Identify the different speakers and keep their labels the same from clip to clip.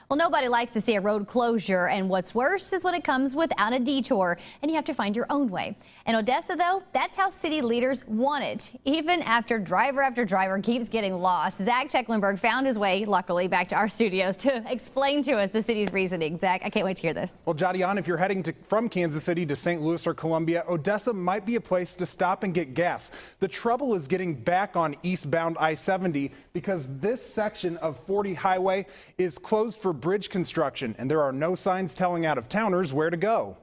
Speaker 1: Well, nobody likes to see a road closure, and what's worse is when it comes without a detour and you have to find your own way. In Odessa, though, that's how city leaders want it. Even after driver keeps getting lost, Zach Tecklenburg found his way, luckily, back to our studios to explain to us the city's reasoning. Zach, I can't wait to hear this.
Speaker 2: Well, Jadian, if you're heading from Kansas City to St. Louis or Columbia, Odessa might be a place to stop and get gas. The trouble is getting back on eastbound I-70 because this section of 40 highway is closed for bridge construction, and there are no signs telling out-of-towners where to go.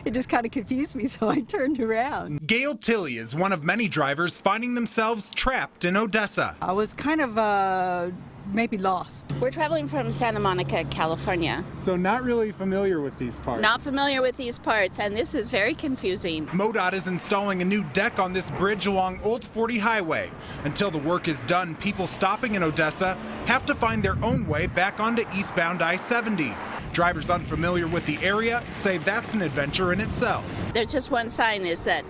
Speaker 3: It just kind of confused me, so I turned around.
Speaker 2: Gail Tilley is one of many drivers finding themselves trapped in Odessa.
Speaker 3: I was kind of maybe lost.
Speaker 4: We're traveling from Santa Monica, California.
Speaker 5: So not really familiar with these parts.
Speaker 4: Not familiar with these parts, and this is very confusing.
Speaker 2: MoDOT is installing a new deck on this bridge along Old 40 Highway. Until the work is done, people stopping in Odessa have to find their own way back onto eastbound I-70. Drivers unfamiliar with the area say that's an adventure in itself.
Speaker 4: There's just one sign, is that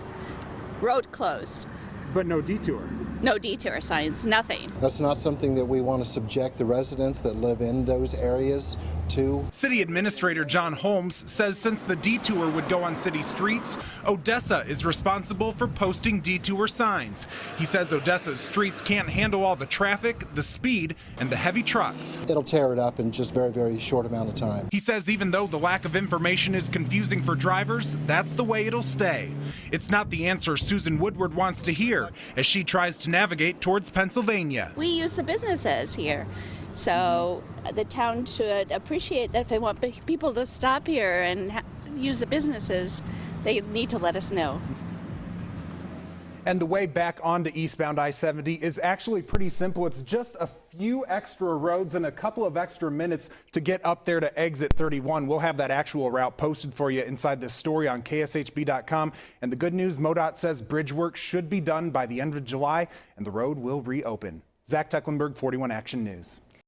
Speaker 4: road closed.
Speaker 5: But no detour.
Speaker 4: No detour signs, nothing.
Speaker 6: That's not something that we want to subject the residents that live in those areas to.
Speaker 2: City Administrator John Holmes says since the detour would go on city streets, Odessa is responsible for posting detour signs. He says Odessa's streets can't handle all the traffic, the speed, and the heavy trucks.
Speaker 6: It'll tear it up in just very, very short amount of time.
Speaker 2: He says even though the lack of information is confusing for drivers, that's the way it'll stay. It's not the answer Susan Woodward wants to hear as she tries to navigate towards Pennsylvania.
Speaker 4: We use the businesses here, so the town should appreciate that if they want people to stop here and use the businesses, they need to let us know.
Speaker 2: And the way back onto eastbound I-70 is actually pretty simple. It's just a few extra roads and a couple of extra minutes to get up there to exit 31. We'll have that actual route posted for you inside this story on KSHB.com. And the good news, MoDOT says bridge work should be done by the end of July and the road will reopen. Zach Tecklenburg, 41 Action News.